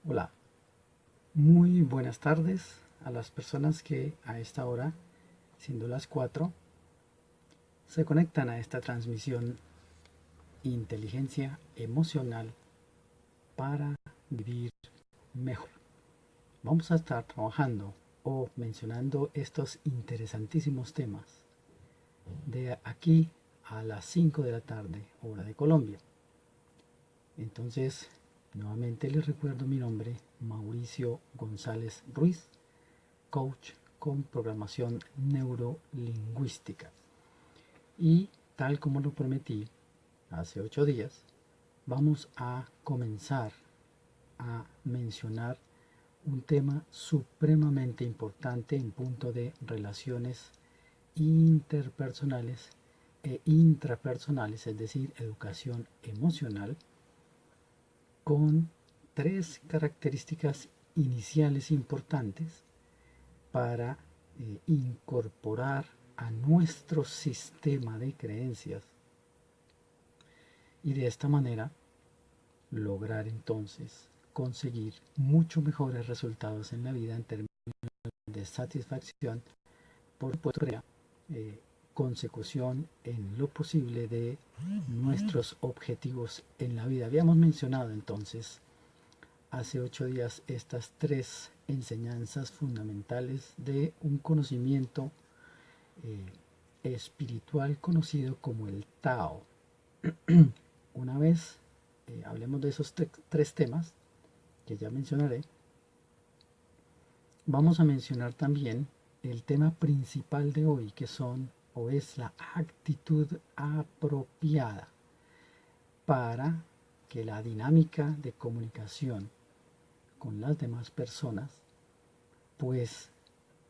Hola, muy buenas tardes a las personas que a esta hora, siendo las 4, se conectan a esta transmisión Inteligencia Emocional para vivir mejor. Vamos a estar trabajando o mencionando estos interesantísimos temas de aquí a las 5 de la tarde, hora de Colombia. Entonces, nuevamente les recuerdo mi nombre, Mauricio González Ruiz, coach con programación neurolingüística. Y tal como lo prometí hace 8 días, vamos a comenzar a mencionar un tema supremamente importante en punto de relaciones interpersonales e intrapersonales, es decir, educación emocional, con tres características iniciales importantes para incorporar a nuestro sistema de creencias y de esta manera lograr entonces conseguir mucho mejores resultados en la vida en términos de satisfacción, por supuesto, consecución en lo posible de nuestros objetivos en la vida. Habíamos mencionado entonces hace 8 días estas tres enseñanzas fundamentales de un conocimiento espiritual conocido como el Tao. Una vez hablemos de esos tres temas que ya mencionaré, vamos a mencionar también el tema principal de hoy, que son o es la actitud apropiada para que la dinámica de comunicación con las demás personas pues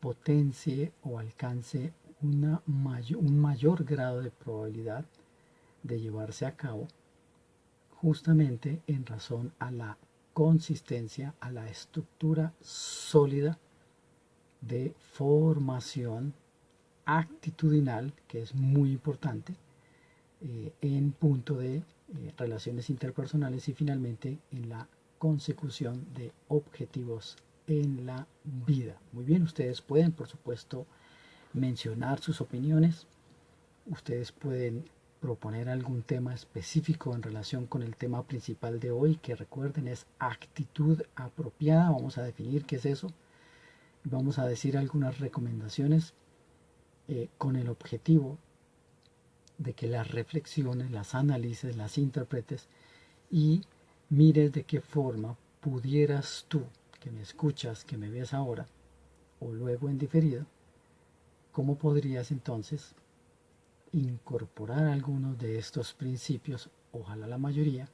potencie o alcance un mayor grado de probabilidad de llevarse a cabo justamente en razón a la consistencia, a la estructura sólida de formación actitudinal, que es muy importante en punto de relaciones interpersonales y finalmente en la consecución de objetivos en la vida. Muy bien, ustedes pueden, por supuesto, mencionar sus opiniones, ustedes pueden proponer algún tema específico en relación con el tema principal de hoy, que recuerden es actitud apropiada. Vamos a definir qué es eso. Vamos a decir algunas recomendaciones con el objetivo de que las reflexiones, las analices, las interpretes y mires de qué forma pudieras tú, que me escuchas, que me ves ahora o luego en diferido, cómo podrías entonces incorporar algunos de estos principios, ojalá la mayoría,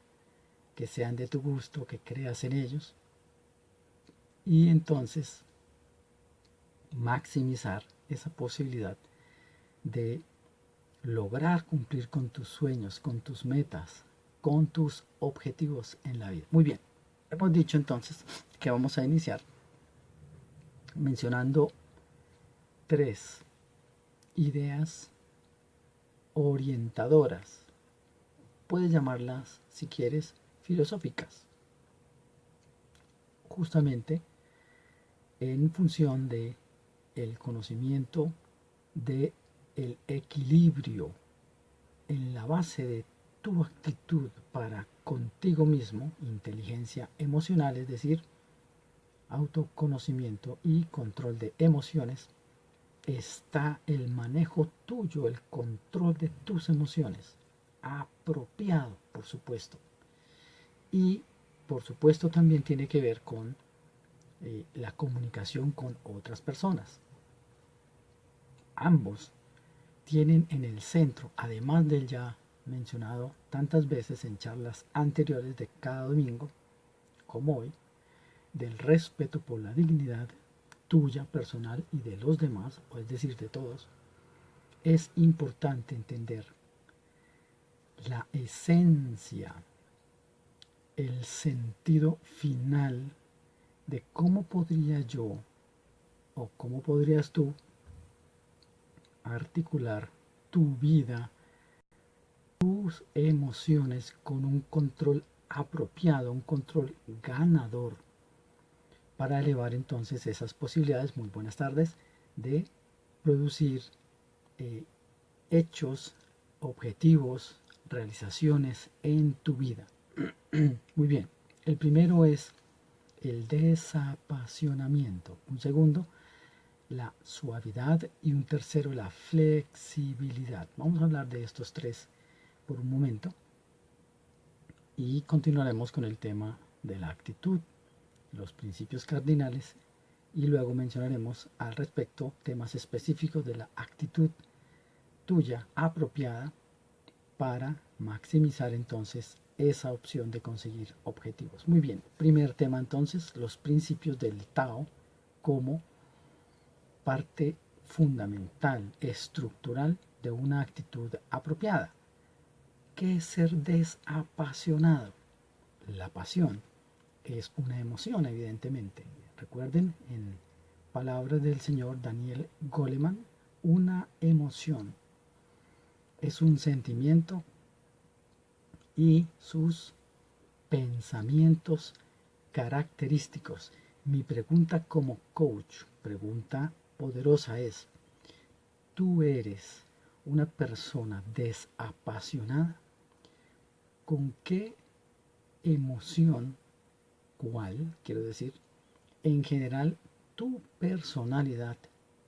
que sean de tu gusto, que creas en ellos, y entonces maximizar esa posibilidad de lograr cumplir con tus sueños, con tus metas, con tus objetivos en la vida. Muy bien, hemos dicho entonces que vamos a iniciar mencionando tres ideas orientadoras. Puedes llamarlas, si quieres, filosóficas, justamente en función de el conocimiento de el equilibrio en la base de tu actitud para contigo mismo, inteligencia emocional, es decir, autoconocimiento y control de emociones, está el manejo tuyo, el control de tus emociones, apropiado, por supuesto. Y, por supuesto, también tiene que ver con la comunicación con otras personas. Ambos tienen en el centro, además del ya mencionado tantas veces en charlas anteriores de cada domingo, como hoy, del respeto por la dignidad tuya personal y de los demás, o es decir, de todos, es importante entender la esencia, el sentido final de cómo podría yo o cómo podrías tú articular tu vida, tus emociones con un control apropiado, un control ganador para elevar entonces esas posibilidades, muy buenas tardes, de producir hechos, objetivos, realizaciones en tu vida. Muy bien, el primero es el desapasionamiento, un segundo, la suavidad y un tercero, la flexibilidad. Vamos a hablar de estos tres por un momento y continuaremos con el tema de la actitud, los principios cardinales y luego mencionaremos al respecto temas específicos de la actitud tuya apropiada para maximizar entonces esa opción de conseguir objetivos. Muy bien, primer tema entonces, los principios del Tao como parte fundamental, estructural de una actitud apropiada. ¿Qué es ser desapasionado? La pasión es una emoción, evidentemente. Recuerden, en palabras del señor Daniel Goleman, una emoción es un sentimiento y sus pensamientos característicos. Mi pregunta como coach, pregunta poderosa es, ¿tú eres una persona desapasionada? ¿Con qué emoción, cuál, quiero decir, en general, tu personalidad,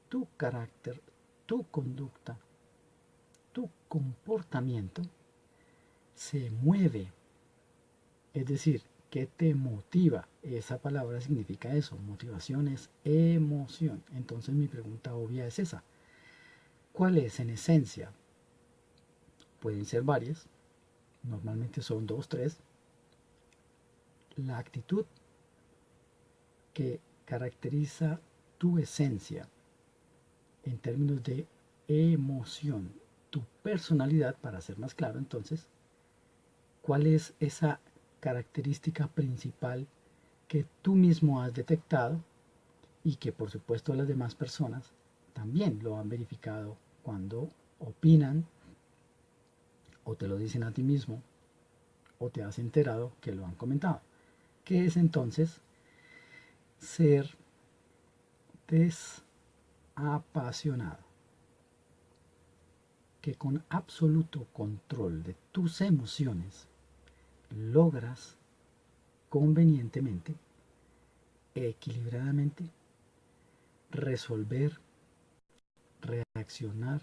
tu carácter, tu conducta, tu comportamiento se mueve? Es decir, ¿qué te motiva? Esa palabra significa eso, motivación es emoción. Entonces mi pregunta obvia es esa. ¿Cuál es en esencia? Pueden ser varias, normalmente son dos, tres. La actitud que caracteriza tu esencia en términos de emoción, tu personalidad, para ser más claro entonces, ¿cuál es esa característica principal que tú mismo has detectado y que por supuesto las demás personas también lo han verificado cuando opinan o te lo dicen a ti mismo o te has enterado que lo han comentado? ¿Qué es entonces ser desapasionado? Que con absoluto control de tus emociones logras convenientemente, equilibradamente, resolver, reaccionar,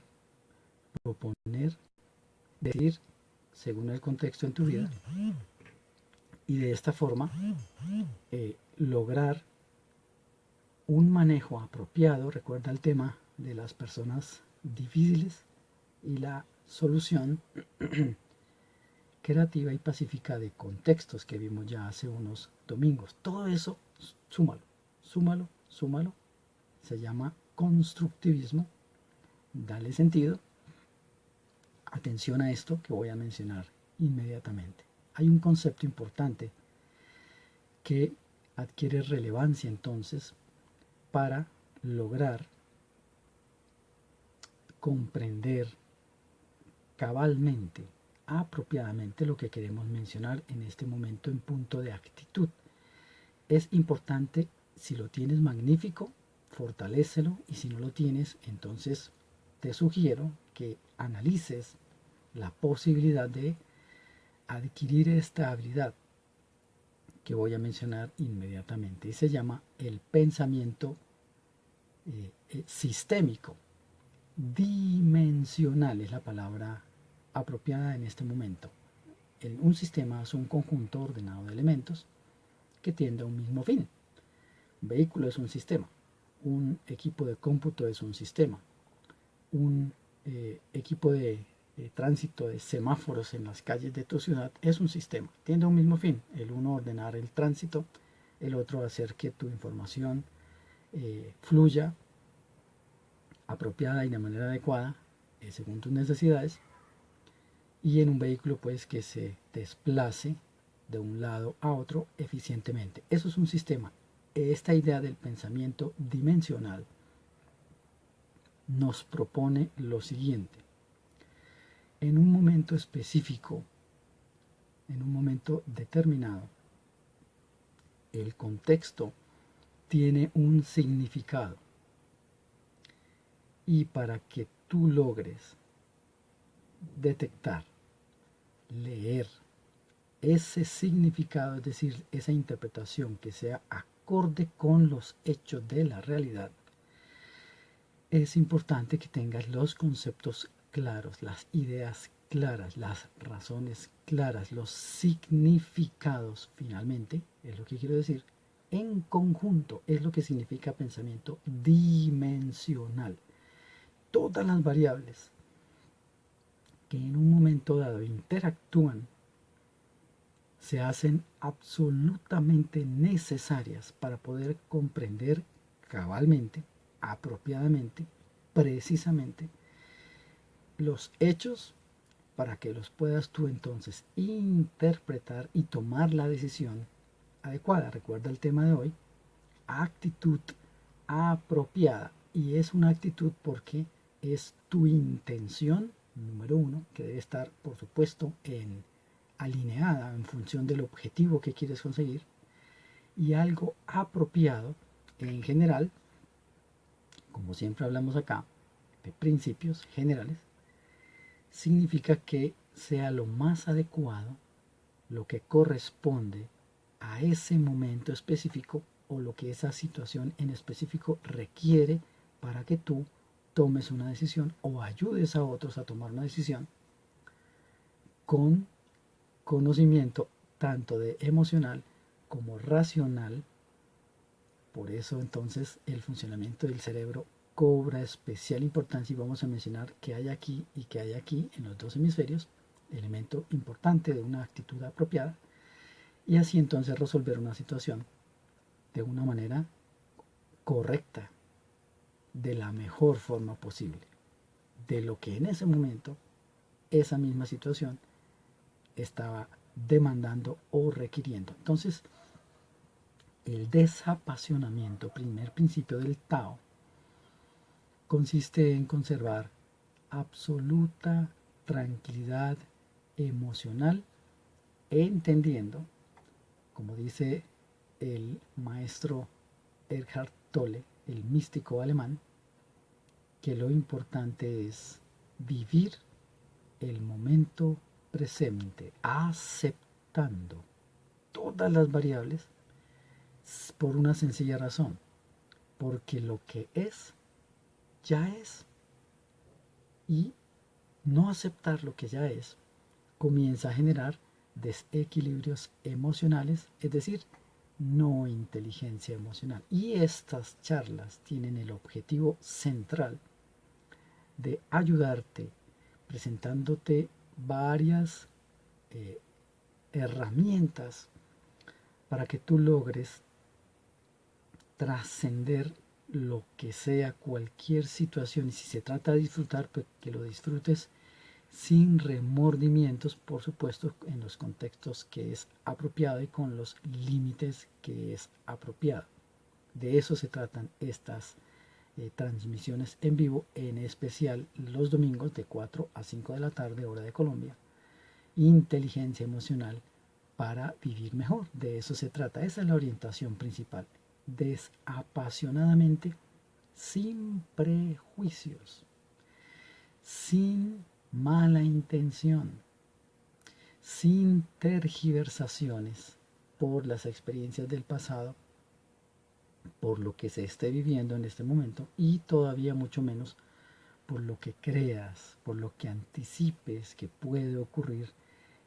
proponer, decir, según el contexto en tu vida, y de esta forma lograr un manejo apropiado. Recuerda el tema de las personas difíciles y la solución creativa y pacífica de contextos que vimos ya hace unos domingos. Todo eso, súmalo, súmalo, súmalo. Se llama constructivismo. Dale sentido. Atención a esto que voy a mencionar inmediatamente. Hay un concepto importante que adquiere relevancia entonces para lograr comprender cabalmente, apropiadamente lo que queremos mencionar en este momento en punto de actitud. Es importante, si lo tienes magnífico, fortalécelo, y si no lo tienes, entonces te sugiero que analices la posibilidad de adquirir esta habilidad que voy a mencionar inmediatamente y se llama el pensamiento sistémico. Dimensional es la palabra apropiada en este momento. Un sistema es un conjunto ordenado de elementos que tiende a un mismo fin. Un vehículo es un sistema, un equipo de cómputo es un sistema, un equipo de tránsito de semáforos en las calles de tu ciudad es un sistema, tiende a un mismo fin, el uno ordenar el tránsito, el otro hacer que tu información fluya apropiada y de manera adecuada según tus necesidades, y en un vehículo pues que se desplace de un lado a otro eficientemente. Eso es un sistema. Esta idea del pensamiento dimensional nos propone lo siguiente: en un momento específico, en un momento determinado, el contexto tiene un significado. Y para que tú logres detectar, leer ese significado, es decir, esa interpretación que sea acorde con los hechos de la realidad, es importante que tengas los conceptos claros, las ideas claras, las razones claras, los significados, finalmente, es lo que quiero decir, en conjunto, es lo que significa pensamiento dimensional. Todas las variables que en un momento dado interactúan se hacen absolutamente necesarias para poder comprender cabalmente, apropiadamente, precisamente los hechos, para que los puedas tú entonces interpretar y tomar la decisión adecuada. Recuerda el tema de hoy, actitud apropiada. Y es una actitud porque es tu intención, número uno, que debe estar, por supuesto, alineada en función del objetivo que quieres conseguir. Y algo apropiado, en general, como siempre hablamos acá, de principios generales, significa que sea lo más adecuado, lo que corresponde a ese momento específico o lo que esa situación en específico requiere para que tú tomes una decisión o ayudes a otros a tomar una decisión con conocimiento tanto de emocional como racional. Por eso entonces el funcionamiento del cerebro cobra especial importancia y vamos a mencionar que hay aquí y que hay aquí en los dos hemisferios, elemento importante de una actitud apropiada, y así entonces resolver una situación de una manera correcta, de la mejor forma posible, de lo que en ese momento esa misma situación estaba demandando o requiriendo. Entonces, el desapasionamiento, primer principio del Tao, consiste en conservar absoluta tranquilidad emocional, entendiendo, como dice el maestro Eckhart Tolle, el místico alemán, que lo importante es vivir el momento presente, aceptando todas las variables por una sencilla razón, porque lo que es, ya es, y no aceptar lo que ya es comienza a generar desequilibrios emocionales, es decir, no inteligencia emocional. Y estas charlas tienen el objetivo central de ayudarte presentándote varias eh, herramientas para que tú logres trascender lo que sea cualquier situación, y si se trata de disfrutar, pues que lo disfrutes sin remordimientos, por supuesto, en los contextos que es apropiado y con los límites que es apropiado. De eso se tratan estas transmisiones en vivo, en especial los domingos de 4 a 5 de la tarde, hora de Colombia. Inteligencia emocional para vivir mejor. De eso se trata. Esa es la orientación principal. Desapasionadamente, sin prejuicios, sin mala intención, sin tergiversaciones por las experiencias del pasado, por lo que se esté viviendo en este momento y todavía mucho menos por lo que creas, por lo que anticipes que puede ocurrir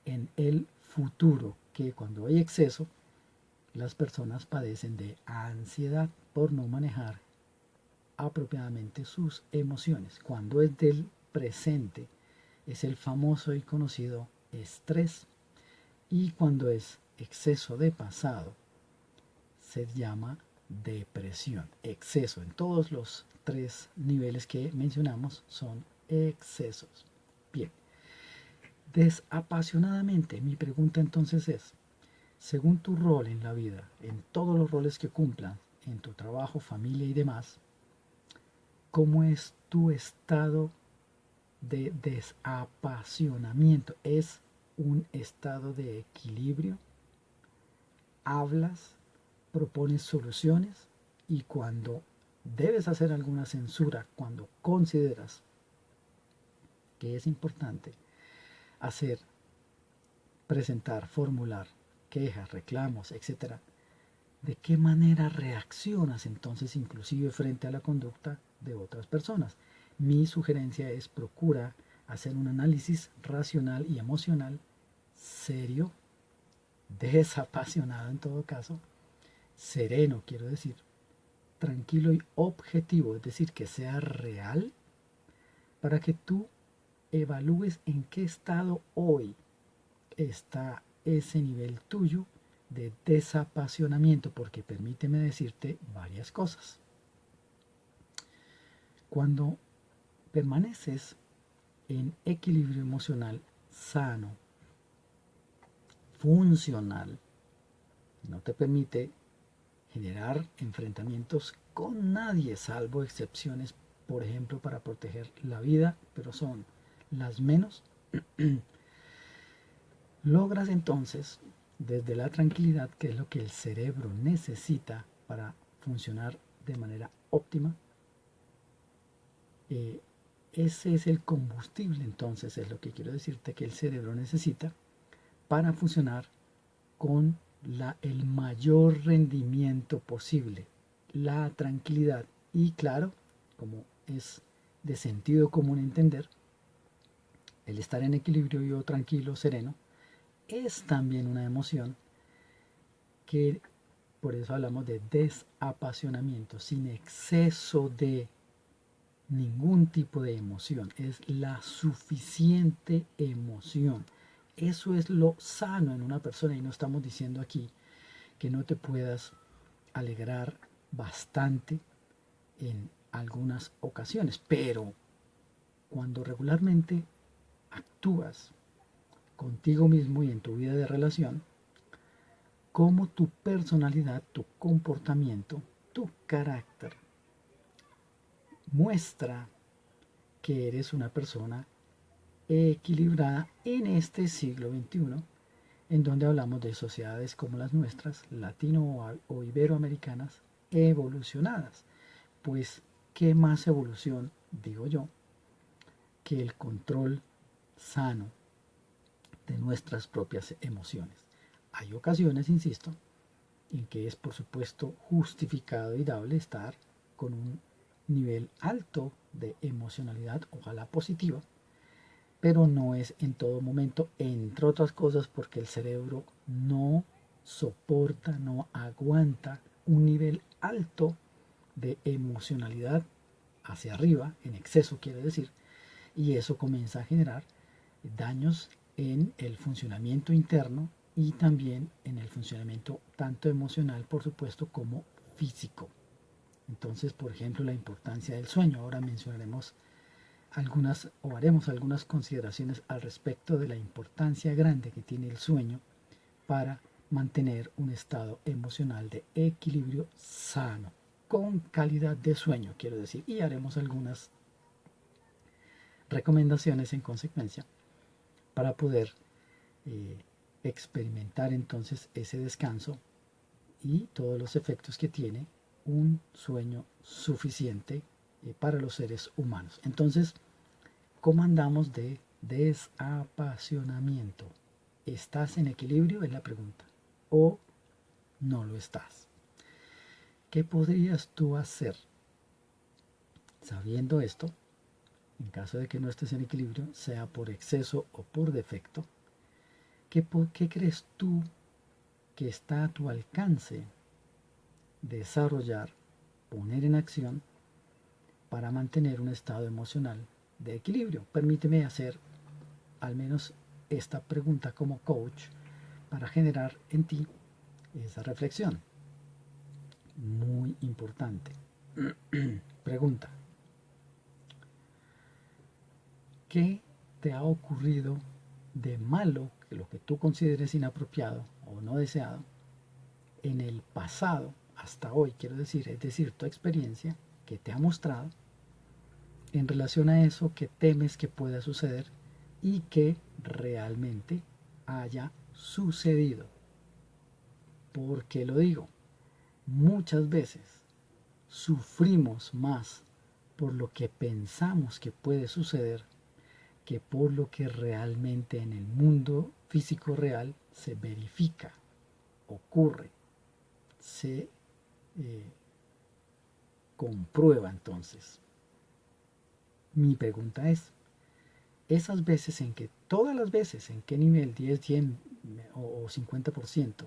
en el futuro, que cuando hay exceso, las personas padecen de ansiedad por no manejar apropiadamente sus emociones. Cuando es del presente, es el famoso y conocido estrés, y cuando es exceso de pasado, se llama depresión. Exceso en todos los tres niveles que mencionamos son excesos. Bien, desapasionadamente, mi pregunta entonces es, según tu rol en la vida, en todos los roles que cumplan, en tu trabajo, familia y demás, ¿cómo es tu estado de desapasionamiento? ¿Es un estado de equilibrio? ¿Hablas? ¿Propones soluciones? Y cuando debes hacer alguna censura, cuando consideras que es importante hacer, presentar, formular quejas, reclamos, etcétera, ¿de qué manera reaccionas entonces inclusive frente a la conducta de otras personas? Mi sugerencia es procura hacer un análisis racional y emocional serio, desapasionado en todo caso, sereno quiero decir, tranquilo y objetivo, es decir, que sea real para que tú evalúes en qué estado hoy está ese nivel tuyo de desapasionamiento, porque permíteme decirte varias cosas. Cuando permaneces en equilibrio emocional sano, funcional, no te permite generar enfrentamientos con nadie, salvo excepciones, por ejemplo, para proteger la vida, pero son las menos, logras entonces, desde la tranquilidad, que es lo que el cerebro necesita para funcionar de manera óptima, eh, ese es el combustible, entonces es lo que quiero decirte que el cerebro necesita para funcionar con el mayor rendimiento posible, la tranquilidad. Y claro, como es de sentido común entender, el estar en equilibrio y tranquilo, sereno, es también una emoción que por eso hablamos de desapasionamiento, sin exceso de ningún tipo de emoción, es la suficiente emoción. Eso es lo sano en una persona y no estamos diciendo aquí que no te puedas alegrar bastante en algunas ocasiones, pero cuando regularmente actúas contigo mismo y en tu vida de relación, como tu personalidad, tu comportamiento, tu carácter muestra que eres una persona equilibrada en este siglo XXI, en donde hablamos de sociedades como las nuestras, latino o iberoamericanas, evolucionadas. Pues, ¿qué más evolución, digo yo, que el control sano de nuestras propias emociones? Hay ocasiones, insisto, en que es por supuesto justificado y dable estar con un nivel alto de emocionalidad, ojalá positiva, pero no es en todo momento, entre otras cosas porque el cerebro no soporta, no aguanta un nivel alto de emocionalidad hacia arriba, en exceso quiere decir, y eso comienza a generar daños en el funcionamiento interno y también en el funcionamiento tanto emocional, por supuesto, como físico. Entonces, por ejemplo, la importancia del sueño. Ahora mencionaremos algunas o haremos algunas consideraciones al respecto de la importancia grande que tiene el sueño para mantener un estado emocional de equilibrio sano, con calidad de sueño, quiero decir, y haremos algunas recomendaciones en consecuencia para poder eh, experimentar entonces ese descanso y todos los efectos que tiene un sueño suficiente para los seres humanos. Entonces, ¿cómo andamos de desapasionamiento? ¿Estás en equilibrio? Es la pregunta. ¿O no lo estás? ¿Qué podrías tú hacer sabiendo esto, en caso de que no estés en equilibrio, sea por exceso o por defecto? ¿Qué crees tú que está a tu alcance desarrollar, poner en acción para mantener un estado emocional de equilibrio? Permíteme hacer al menos esta pregunta como coach para generar en ti esa reflexión. Muy importante. Pregunta: ¿qué te ha ocurrido de malo, que lo que tú consideres inapropiado o no deseado, en el pasado, hasta hoy quiero decir, es decir, tu experiencia que te ha mostrado en relación a eso que temes que pueda suceder y que realmente haya sucedido? ¿Por qué lo digo? Muchas veces sufrimos más por lo que pensamos que puede suceder que por lo que realmente en el mundo físico real se verifica, ocurre, se eh, comprueba entonces. Mi pregunta es, esas veces en que, todas las veces, en qué nivel, 10, 100 o 50%,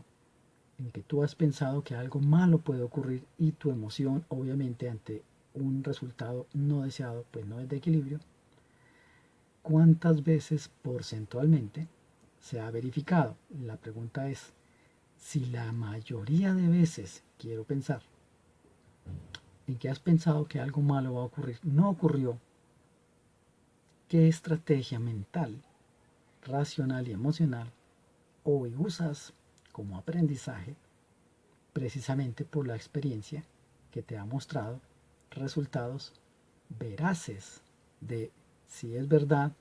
en que tú has pensado que algo malo puede ocurrir y tu emoción, obviamente, ante un resultado no deseado, pues no es de equilibrio, ¿cuántas veces porcentualmente se ha verificado? La pregunta es, si la mayoría de veces, quiero pensar, en que has pensado que algo malo va a ocurrir, no ocurrió, ¿qué estrategia mental, racional y emocional hoy usas como aprendizaje precisamente por la experiencia que te ha mostrado resultados veraces de si es verdad,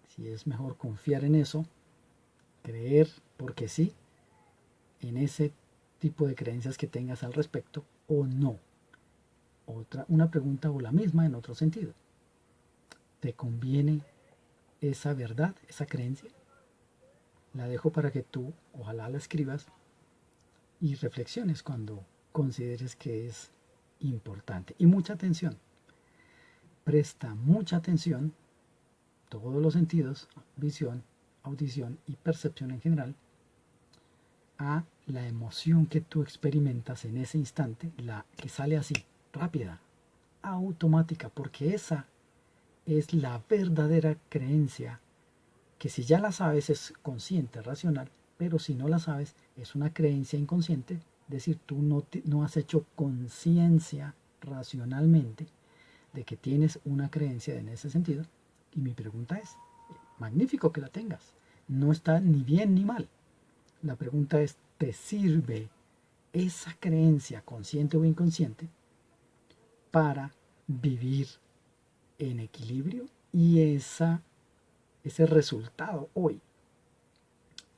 si es mejor confiar en eso, creer porque sí, en ese tipo de creencias que tengas al respecto o no? Una pregunta o la misma en otro sentido. ¿Te conviene esa verdad, esa creencia? La dejo para que tú, ojalá la escribas y reflexiones cuando consideres que es importante. Y mucha atención. Presta mucha atención, todos los sentidos, visión, audición y percepción en general, a la emoción que tú experimentas en ese instante, la que sale así, rápida, automática, porque esa es la verdadera creencia, que si ya la sabes es consciente, racional, pero si no la sabes es una creencia inconsciente, es decir, tú no has hecho conciencia racionalmente de que tienes una creencia en ese sentido. Y mi pregunta es, magnífico que la tengas, no está ni bien ni mal. La pregunta es, ¿te sirve esa creencia, consciente o inconsciente, para vivir en equilibrio? Y ese resultado hoy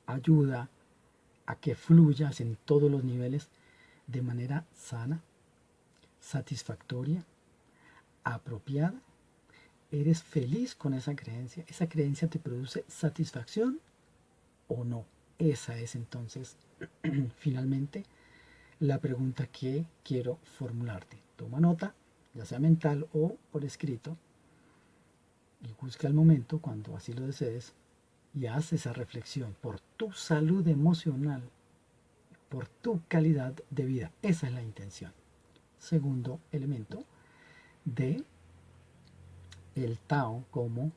ayuda a que fluyas en todos los niveles de manera sana, satisfactoria, apropiada. ¿Eres feliz con esa creencia? ¿Esa creencia te produce satisfacción o no? Esa es entonces finalmente la pregunta que quiero formularte. Toma nota, ya sea mental o por escrito, y busca el momento cuando así lo desees y haz esa reflexión por tu salud emocional, por tu calidad de vida. Esa es la intención. Segundo elemento de el Tao como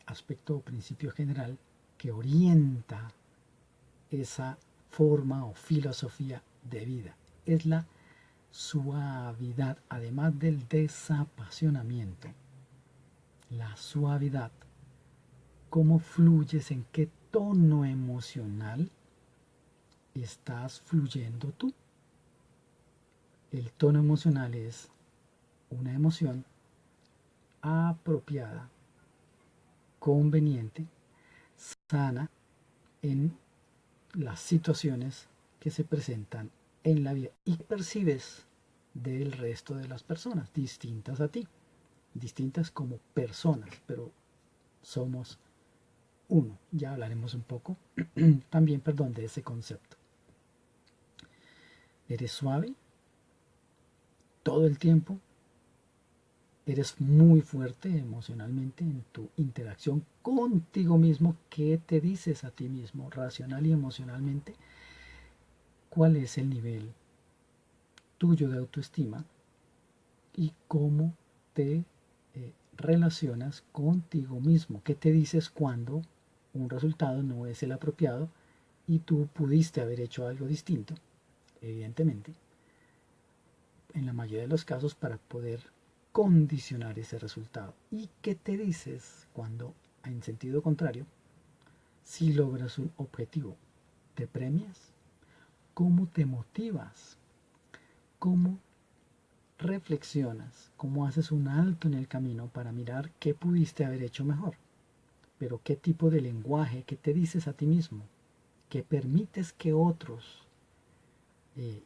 aspecto o principio general que orienta esa forma o filosofía de vida. Es la suavidad, además del desapasionamiento. La suavidad. ¿Cómo fluyes? ¿En qué tono emocional estás fluyendo tú? El tono emocional es una emoción apropiada, conveniente, sana en las situaciones que se presentan en la vida y que percibes del resto de las personas, distintas a ti, distintas como personas, pero somos uno. Ya hablaremos un poco también, perdón, de ese concepto. Eres suave todo el tiempo, eres muy fuerte emocionalmente en tu interacción contigo mismo. ¿Qué te dices a ti mismo, racional y emocionalmente? ¿Cuál es el nivel tuyo de autoestima y cómo te relacionas contigo mismo? ¿Qué te dices cuando un resultado no es el apropiado y tú pudiste haber hecho algo distinto? Evidentemente, en la mayoría de los casos, para poder condicionar ese resultado. ¿Y qué te dices cuando, en sentido contrario, si logras un objetivo? ¿Te premias? ¿Cómo te motivas? ¿Cómo reflexionas? ¿Cómo haces un alto en el camino para mirar qué pudiste haber hecho mejor? Pero qué tipo de lenguaje, qué te dices a ti mismo, qué permites que otros,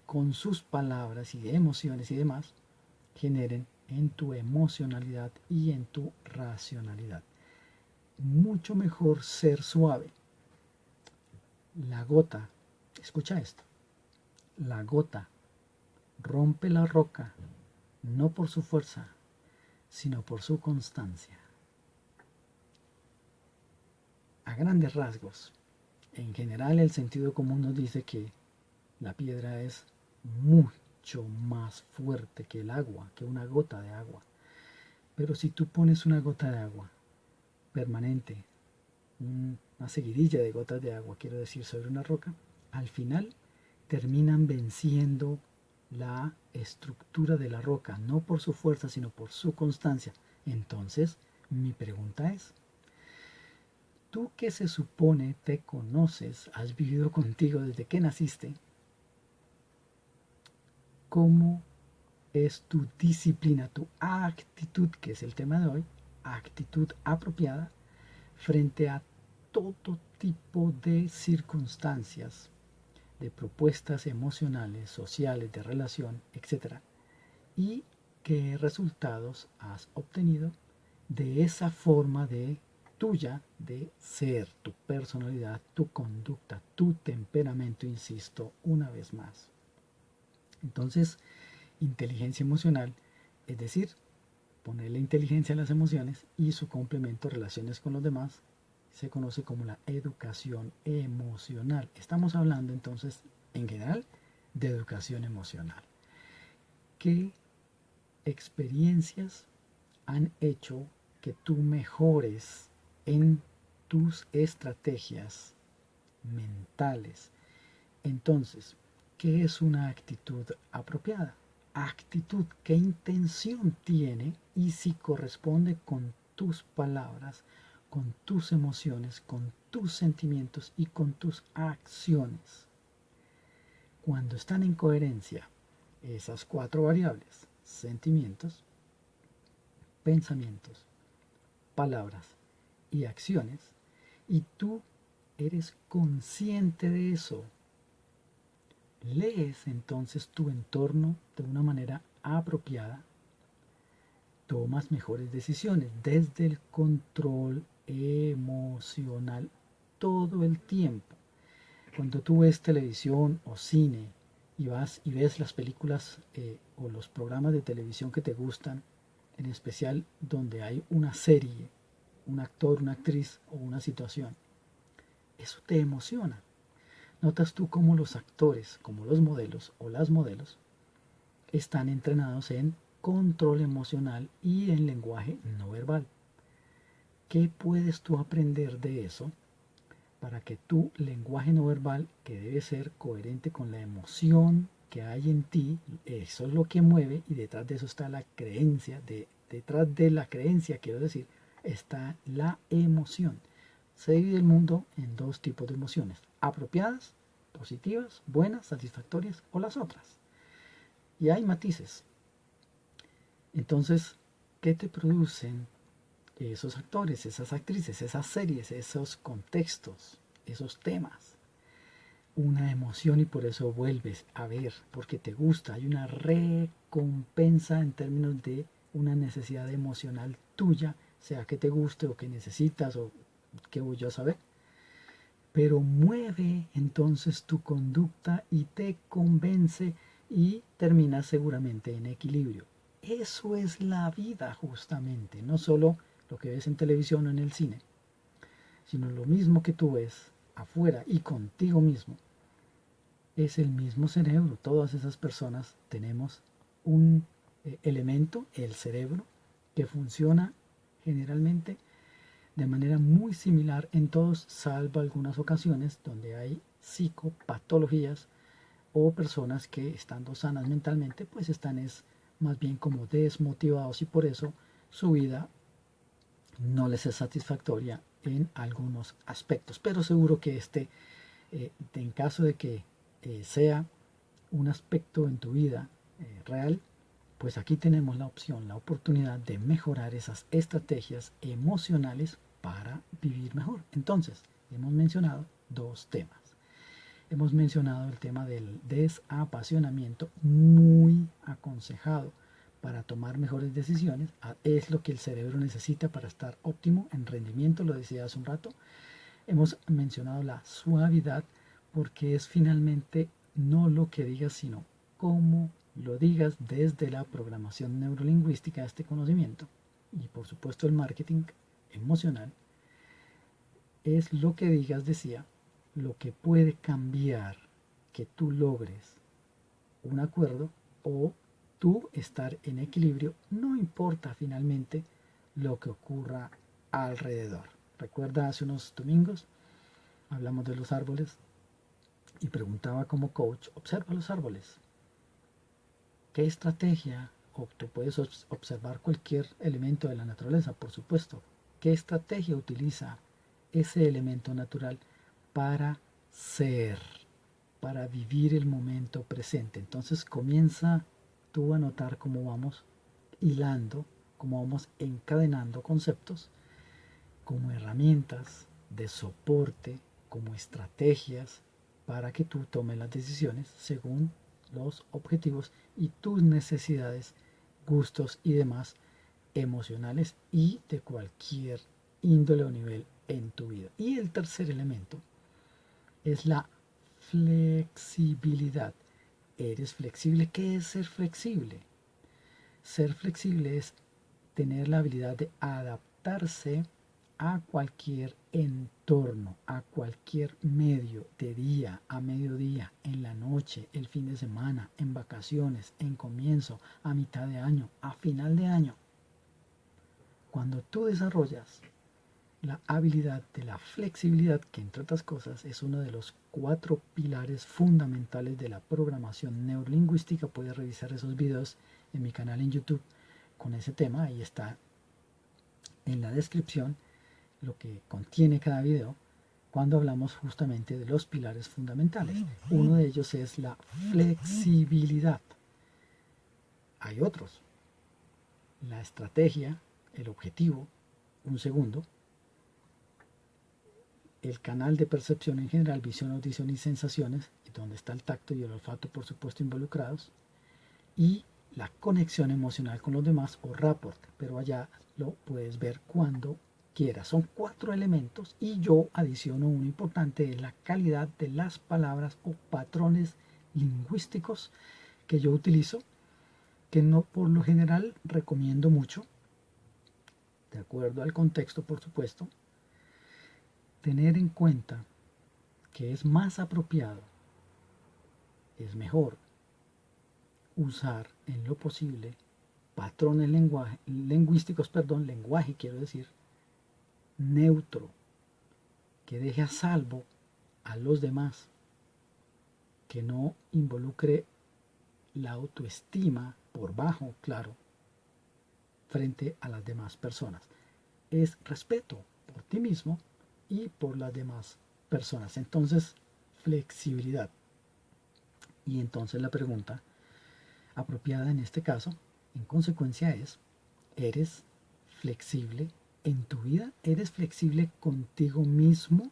con sus palabras y de emociones y demás, generen en tu emocionalidad y en tu racionalidad. Mucho mejor ser suave. La gota, escucha esto, la gota rompe la roca no por su fuerza, sino por su constancia. A grandes rasgos, en general el sentido común nos dice que la piedra es mucho más fuerte que el agua, que una gota de agua. Pero si tú pones una gota de agua permanente, una seguidilla de gotas de agua, quiero decir, sobre una roca, al final terminan venciendo la estructura de la roca, no por su fuerza, sino por su constancia. Entonces, mi pregunta es, tú que se supone te conoces, has vivido contigo desde que naciste, ¿cómo es tu disciplina, tu actitud, que es el tema de hoy, actitud apropiada frente a todo tipo de circunstancias, de propuestas emocionales, sociales, de relación, etcétera? ¿Y qué resultados has obtenido de esa forma de tuya de ser, tu personalidad, tu conducta, tu temperamento, insisto, una vez más? Entonces, inteligencia emocional, es decir, ponerle inteligencia a las emociones y su complemento, relaciones con los demás, se conoce como la educación emocional. Estamos hablando entonces, en general, de educación emocional. ¿Qué experiencias han hecho que tú mejores en tus estrategias mentales? Entonces, ¿qué es una actitud apropiada? Actitud, ¿qué intención tiene y si corresponde con tus palabras, con tus emociones, con tus sentimientos y con tus acciones? Cuando están en coherencia esas cuatro variables, sentimientos, pensamientos, palabras y acciones, y tú eres consciente de eso, lees entonces tu entorno de una manera apropiada, tomas mejores decisiones desde el control emocional todo el tiempo. Cuando tú ves televisión o cine y vas y ves las películas o los programas de televisión que te gustan, en especial donde hay una serie, un actor, una actriz o una situación, eso te emociona. Notas tú cómo los actores, como los modelos o las modelos, están entrenados en control emocional y en lenguaje no verbal. ¿Qué puedes tú aprender de eso para que tu lenguaje no verbal, que debe ser coherente con la emoción que hay en ti, eso es lo que mueve y detrás de eso está la creencia, detrás de la creencia, quiero decir, está la emoción? Se divide el mundo en dos tipos de emociones, apropiadas, positivas, buenas, satisfactorias o las otras. Y hay matices. Entonces, ¿qué te producen esos actores, esas actrices, esas series, esos contextos, esos temas? Una emoción y por eso vuelves a ver, porque te gusta. Hay una recompensa en términos de una necesidad emocional tuya, sea que te guste o que necesitas o que voy yo a saber. Pero mueve entonces tu conducta y te convence y terminas seguramente en equilibrio. Eso es la vida justamente, no solo lo que ves en televisión o en el cine, sino lo mismo que tú ves afuera y contigo mismo. Es el mismo cerebro. Todas esas personas tenemos un elemento, el cerebro, que funciona generalmente de manera muy similar en todos, salvo algunas ocasiones donde hay psicopatologías o personas que estando sanas mentalmente pues están es más bien como desmotivados y por eso su vida no les es satisfactoria en algunos aspectos. Pero seguro que en caso de que sea un aspecto en tu vida real, pues aquí tenemos la opción, la oportunidad de mejorar esas estrategias emocionales para vivir mejor. Entonces, hemos mencionado dos temas. Hemos mencionado el tema del desapasionamiento, muy aconsejado para tomar mejores decisiones, es lo que el cerebro necesita para estar óptimo en rendimiento, lo decía hace un rato. Hemos mencionado la suavidad porque es finalmente no lo que digas, sino cómo lo digas desde la programación neurolingüística de este conocimiento. Y por supuesto el marketing emocional es lo que digas, decía, lo que puede cambiar que tú logres un acuerdo o tú estar en equilibrio, no importa finalmente lo que ocurra alrededor. Recuerda, hace unos domingos hablamos de los árboles y preguntaba como coach, observa los árboles. ¿Qué estrategia? O tú puedes observar cualquier elemento de la naturaleza, por supuesto. ¿Qué estrategia utiliza ese elemento natural para ser, para vivir el momento presente? Entonces comienza tú a notar cómo vamos hilando, cómo vamos encadenando conceptos como herramientas de soporte, como estrategias para que tú tomes las decisiones según los objetivos y tus necesidades, gustos y demás emocionales y de cualquier índole o nivel en tu vida. Y el tercer elemento es la flexibilidad. ¿Eres flexible? ¿Qué es ser flexible? Ser flexible es tener la habilidad de adaptarse a cualquier entorno, a cualquier medio, de día, a mediodía, en la noche, el fin de semana, en vacaciones, en comienzo, a mitad de año, a final de año. Cuando tú desarrollas la habilidad de la flexibilidad, que entre otras cosas es uno de los 4 pilares fundamentales de la programación neurolingüística, puedes revisar esos videos en mi canal en YouTube con ese tema, ahí está en la descripción lo que contiene cada video cuando hablamos justamente de los pilares fundamentales. Uno de ellos es la flexibilidad. Hay otros. La estrategia, el objetivo, un segundo. El canal de percepción en general, visión, audición y sensaciones, donde está el tacto y el olfato por supuesto involucrados. Y la conexión emocional con los demás o rapport, pero allá lo puedes ver cuando quieras. Son 4 elementos y yo adiciono uno importante, es la calidad de las palabras o patrones lingüísticos que yo utilizo, que no por lo general recomiendo mucho, de acuerdo al contexto por supuesto, tener en cuenta que es más apropiado, es mejor usar en lo posible patrones lingüísticos, lenguaje quiero decir, neutro, que deje a salvo a los demás, que no involucre la autoestima por bajo, claro, frente a las demás personas. Es respeto por ti mismo y por las demás personas. Entonces, flexibilidad. Y entonces la pregunta apropiada en este caso, en consecuencia, es, ¿eres flexible en tu vida? ¿Eres flexible contigo mismo,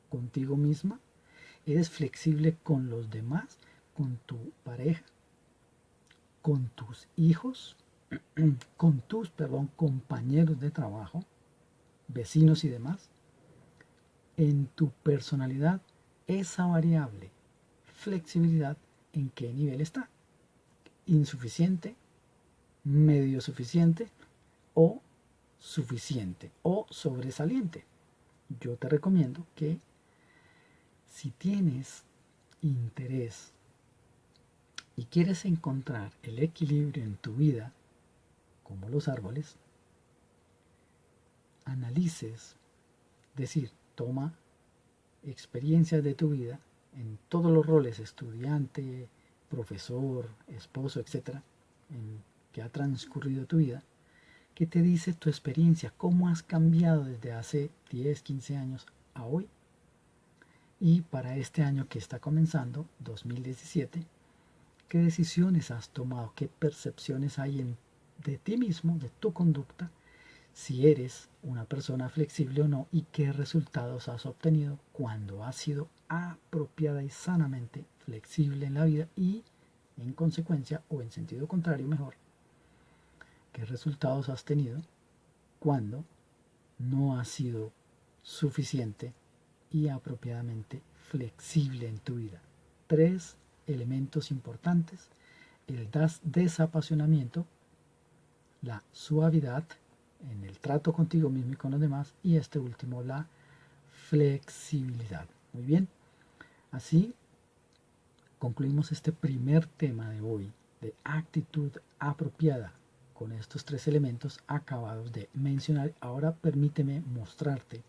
contigo misma? ¿Eres flexible con los demás, con tu pareja, con tus hijos, con tus, compañeros de trabajo, vecinos y demás? En tu personalidad, esa variable, flexibilidad, ¿en qué nivel está? ¿Insuficiente, medio suficiente o suficiente o sobresaliente? Yo te recomiendo que si tienes interés y quieres encontrar el equilibrio en tu vida, como los árboles, analices, es decir, toma experiencias de tu vida en todos los roles, estudiante, profesor, esposo, etcétera, en que ha transcurrido tu vida, que te dice tu experiencia, cómo has cambiado desde hace 10, 15 años a hoy. Y para este año que está comenzando, 2017, ¿qué decisiones has tomado? ¿Qué percepciones hay de ti mismo, de tu conducta? Si eres una persona flexible o no y qué resultados has obtenido cuando has sido apropiada y sanamente flexible en la vida y, en consecuencia, o en sentido contrario mejor, ¿Qué resultados has tenido cuando no has sido suficiente y apropiadamente flexible en tu vida? Tres elementos importantes: el desapasionamiento, la suavidad en el trato contigo mismo y con los demás, y este último, la flexibilidad. Muy bien, así concluimos este primer tema de hoy de actitud apropiada con estos tres elementos acabados de mencionar. Ahora permíteme mostrarte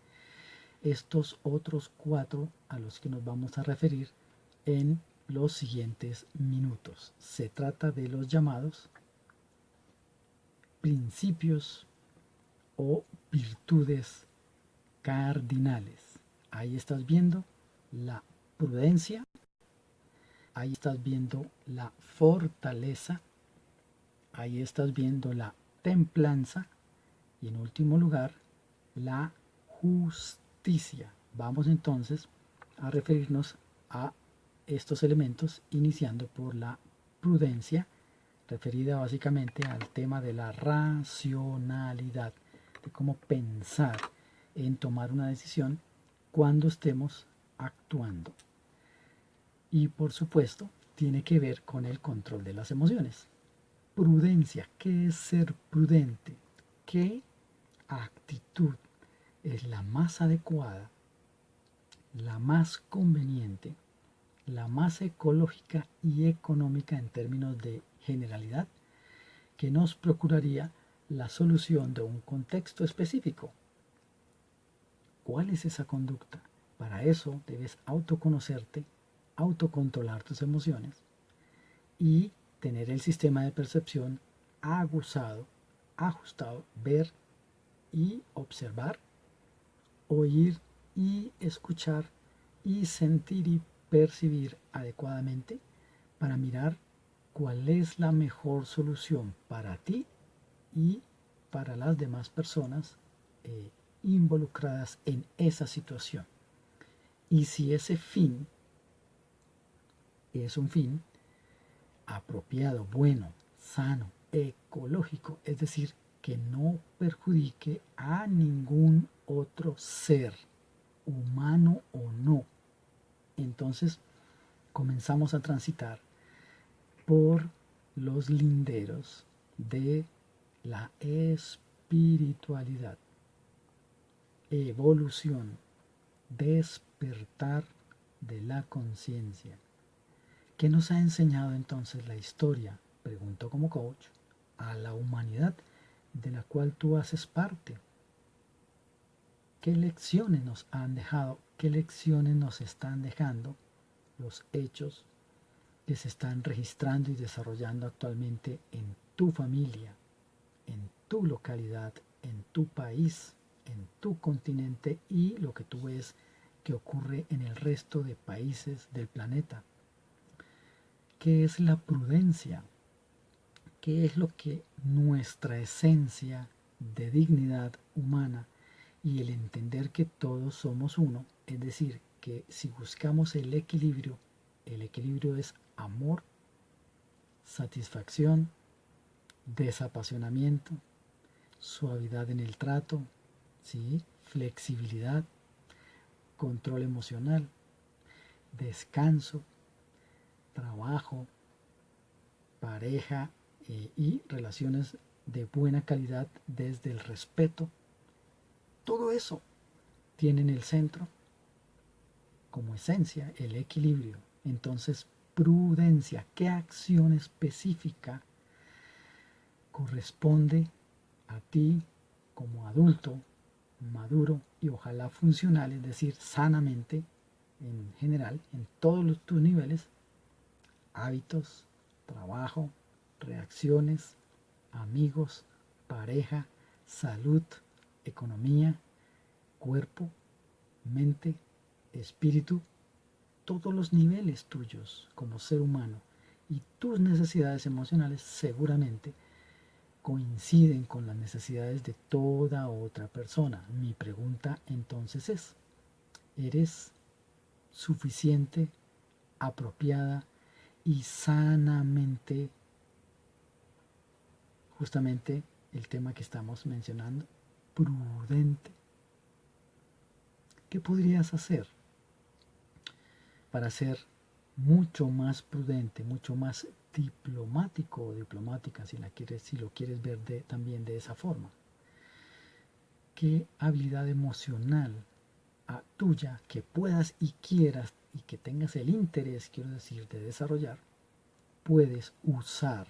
estos otros cuatro a los que nos vamos a referir en los siguientes minutos. Se trata de los llamados principios o virtudes cardinales. Ahí estás viendo la prudencia, ahí estás viendo la fortaleza, ahí estás viendo la templanza y en último lugar la justicia. Vamos entonces a referirnos a estos elementos iniciando por la prudencia, referida básicamente al tema de la racionalidad, de cómo pensar en tomar una decisión cuando estemos actuando. Y por supuesto, tiene que ver con el control de las emociones. Prudencia, ¿qué es ser prudente? ¿Qué actitud es la más adecuada, la más conveniente, la más ecológica y económica en términos de generalidad, que nos procuraría la solución de un contexto específico? ¿Cuál es esa conducta? Para eso debes autoconocerte, autocontrolar tus emociones y tener el sistema de percepción aguzado, ajustado, ver y observar, oír y escuchar y sentir y percibir adecuadamente para mirar cuál es la mejor solución para ti y para las demás personas involucradas en esa situación. Y si ese fin es un fin apropiado, bueno, sano, ecológico, es decir, que no perjudique a ningún otro ser, humano o no, entonces comenzamos a transitar por los linderos de la espiritualidad, evolución, despertar de la conciencia. ¿Qué nos ha enseñado entonces la historia, pregunto como coach, a la humanidad de la cual tú haces parte? ¿Qué lecciones nos han dejado? ¿Qué lecciones nos están dejando los hechos que se están registrando y desarrollando actualmente en tu familia, en tu localidad, en tu país, en tu continente y lo que tú ves que ocurre en el resto de países del planeta? ¿Qué es la prudencia? ¿Qué es lo que nuestra esencia de dignidad humana y el entender que todos somos uno, es decir, que si buscamos el equilibrio es amor, satisfacción, desapasionamiento, suavidad en el trato, ¿sí? Flexibilidad, control emocional, descanso, trabajo, pareja y relaciones de buena calidad desde el respeto? Todo eso tiene en el centro como esencia el equilibrio. Entonces, prudencia, ¿qué acción específica corresponde a ti como adulto, maduro y ojalá funcional, es decir, sanamente en general, en todos tus niveles, hábitos, trabajo, reacciones, amigos, pareja, salud, economía, cuerpo, mente, espíritu, todos los niveles tuyos como ser humano y tus necesidades emocionales seguramente coinciden con las necesidades de toda otra persona? Mi pregunta entonces es, ¿eres suficiente, apropiada y sanamente justamente el tema que estamos mencionando, prudente. ¿Qué podrías hacer para ser mucho más prudente, mucho más diplomático o diplomática, si lo quieres ver también de esa forma? ¿Qué habilidad emocional tuya que puedas y quieras y que tengas el interés, quiero decir, de desarrollar, puedes usar,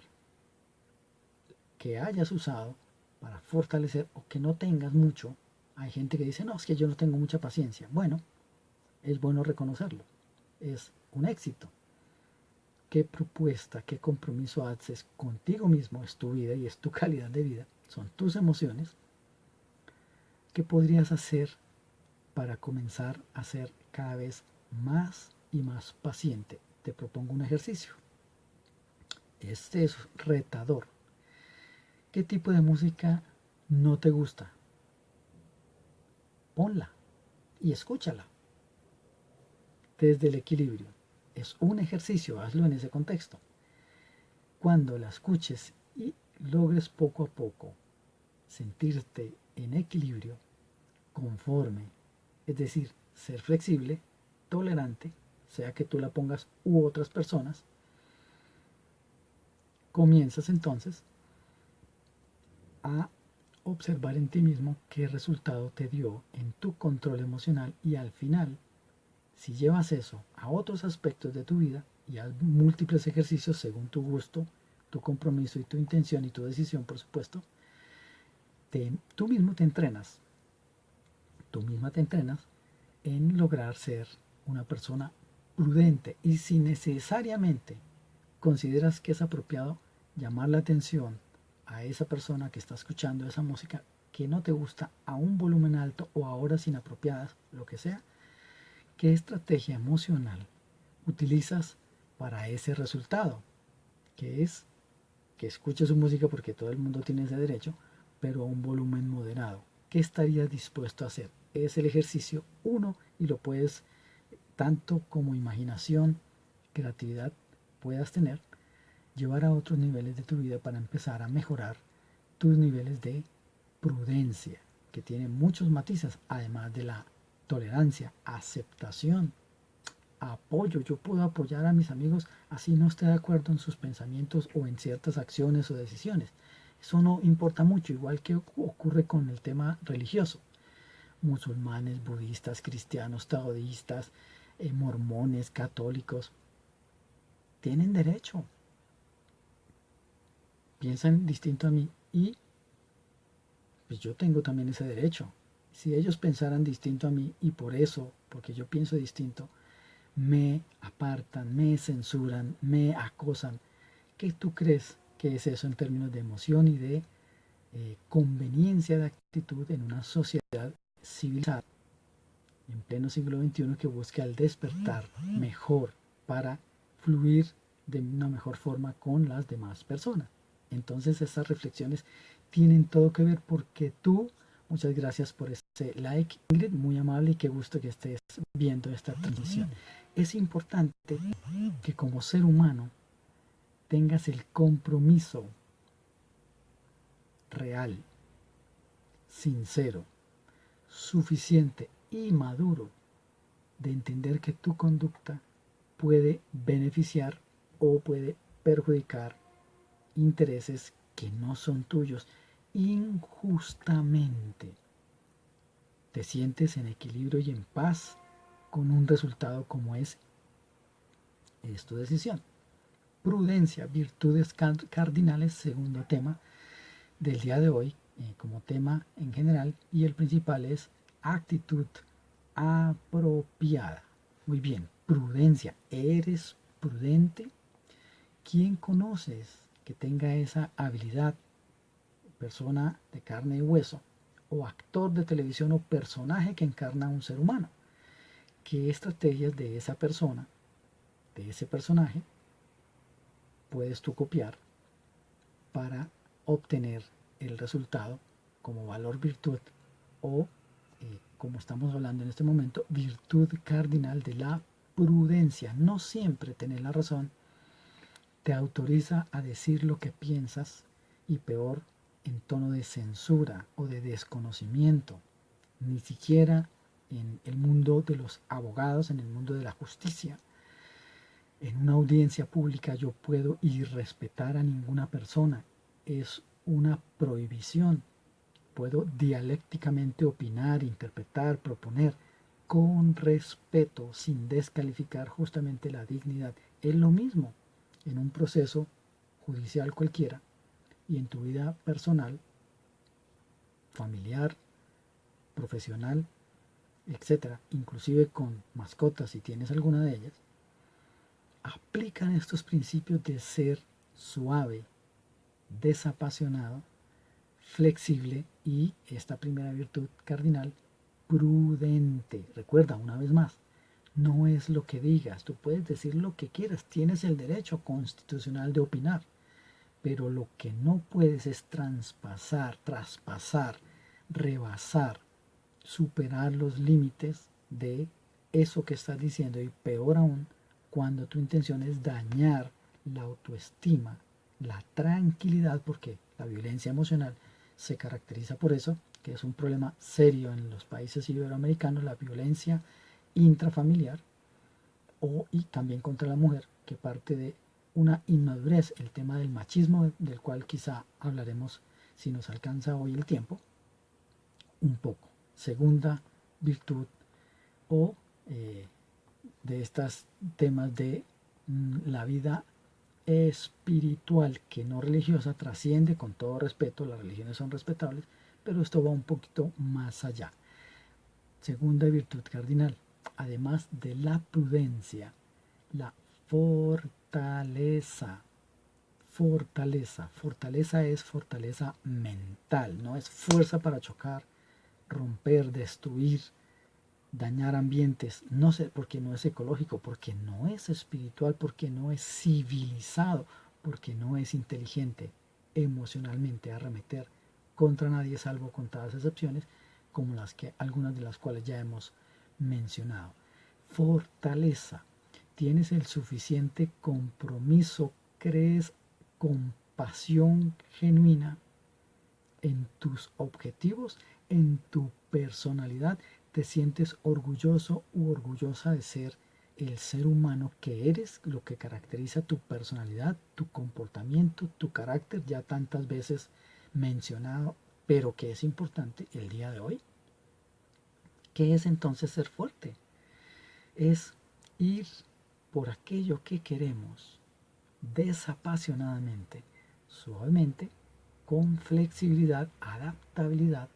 que hayas usado para fortalecer, o que no tengas mucho? Hay gente que dice, no, es que yo no tengo mucha paciencia. Bueno, es bueno reconocerlo, es un éxito. ¿Qué propuesta, qué compromiso haces contigo mismo? Es tu vida y es tu calidad de vida, son tus emociones. ¿Qué podrías hacer para comenzar a ser cada vez más y más paciente? Te propongo un ejercicio. Este es retador. ¿Qué tipo de música no te gusta? Ponla y escúchala desde el equilibrio. Es un ejercicio, hazlo en ese contexto. Cuando la escuches y logres poco a poco sentirte en equilibrio, conforme, es decir, ser flexible, tolerante, sea que tú la pongas u otras personas, comienzas entonces a observar en ti mismo qué resultado te dio en tu control emocional, y al final, si llevas eso a otros aspectos de tu vida y a múltiples ejercicios según tu gusto, tu compromiso y tu intención y tu decisión, por supuesto, tú mismo te entrenas, tú misma te entrenas en lograr ser una persona prudente. Y si necesariamente consideras que es apropiado llamar la atención a esa persona que está escuchando esa música que no te gusta a un volumen alto o a horas inapropiadas, lo que sea, ¿qué estrategia emocional utilizas para ese resultado? Que es que escuches su música, porque todo el mundo tiene ese derecho, pero a un volumen moderado. ¿Qué estarías dispuesto a hacer? Es el ejercicio uno, y lo puedes, tanto como imaginación, creatividad puedas tener, llevar a otros niveles de tu vida para empezar a mejorar tus niveles de prudencia, que tiene muchos matices, además de la tolerancia, aceptación, apoyo. Yo puedo apoyar a mis amigos así no esté de acuerdo en sus pensamientos o en ciertas acciones o decisiones. Eso no importa mucho, igual que ocurre con el tema religioso. Musulmanes, budistas, cristianos, taoístas, mormones, católicos, tienen derecho, piensan distinto a mí, y pues yo tengo también ese derecho. Si ellos pensaran distinto a mí y por eso, porque yo pienso distinto, me apartan, me censuran, me acosan, ¿qué tú crees que es eso en términos de emoción y de conveniencia de actitud en una sociedad civilizada en pleno siglo XXI, que busca el despertar mejor para fluir de una mejor forma con las demás personas? Entonces estas reflexiones tienen todo que ver, porque tú, muchas gracias por ese like, Ingrid, muy amable, y qué gusto que estés viendo esta transmisión. Es importante que como ser humano tengas el compromiso real, sincero, suficiente y maduro de entender que tu conducta puede beneficiar o puede perjudicar intereses que no son tuyos injustamente. Te sientes en equilibrio y en paz con un resultado como es tu decisión. Prudencia, virtudes cardinales, segundo tema del día de hoy, como tema en general, y el principal es actitud apropiada. Muy bien, prudencia. ¿Eres prudente? ¿Quién conoces que tenga esa habilidad? Persona de carne y hueso, o actor de televisión, o personaje que encarna a un ser humano. ¿Qué estrategias de esa persona, de ese personaje, puedes tú copiar para obtener el resultado como valor, virtud, o como estamos hablando en este momento, virtud cardinal de la prudencia? No siempre tener la razón te autoriza a decir lo que piensas, y peor, en tono de censura o de desconocimiento, ni siquiera en el mundo de los abogados, en el mundo de la justicia. En una audiencia pública yo puedo irrespetar a ninguna persona, es una prohibición. Puedo dialécticamente opinar, interpretar, proponer, con respeto, sin descalificar justamente la dignidad. Es lo mismo en un proceso judicial cualquiera y en tu vida personal, familiar, profesional, etcétera, inclusive con mascotas si tienes alguna de ellas, aplican estos principios de ser suave, desapasionado, flexible y esta primera virtud cardinal, prudente. Recuerda una vez más, no es lo que digas, tú puedes decir lo que quieras, tienes el derecho constitucional de opinar, pero lo que no puedes es traspasar, rebasar, superar los límites de eso que estás diciendo y peor aún cuando tu intención es dañar la autoestima, la tranquilidad, porque la violencia emocional se caracteriza por eso, que es un problema serio en los países iberoamericanos, la violencia intrafamiliar y también contra la mujer, que parte de una inmadurez, el tema del machismo, del cual quizá hablaremos si nos alcanza hoy el tiempo, un poco. Segunda virtud o de estos temas de la vida espiritual que no religiosa trasciende, con todo respeto, las religiones son respetables, pero esto va un poquito más allá. Segunda virtud cardinal, además de la prudencia, la fortaleza. Fortaleza es fortaleza mental, no es fuerza para chocar, romper, destruir, dañar ambientes, no sé, porque no es ecológico, porque no es espiritual, porque no es civilizado, porque no es inteligente emocionalmente arremeter contra nadie, salvo contadas excepciones, como algunas de las cuales ya hemos mencionado. Fortaleza. Tienes el suficiente compromiso, crees compasión genuina en tus objetivos, en tu personalidad, te sientes orgulloso u orgullosa de ser el ser humano que eres, lo que caracteriza tu personalidad, tu comportamiento, tu carácter, ya tantas veces mencionado, pero que es importante el día de hoy. ¿Qué es entonces ser fuerte? Es ir por aquello que queremos desapasionadamente, suavemente, con flexibilidad, adaptabilidad,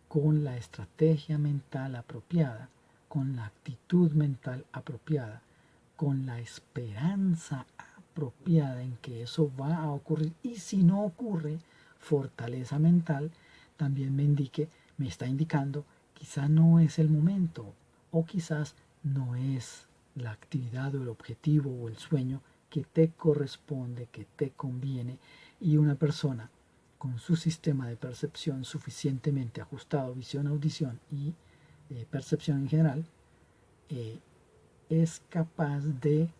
con la estrategia mental apropiada, con la actitud mental apropiada, con la esperanza apropiada en que eso va a ocurrir. Y si no ocurre, fortaleza mental también me está indicando, quizá no es el momento o quizás no es la actividad o el objetivo o el sueño que te corresponde, que te conviene, y una persona con su sistema de percepción suficientemente ajustado, visión, audición y percepción en general, es capaz de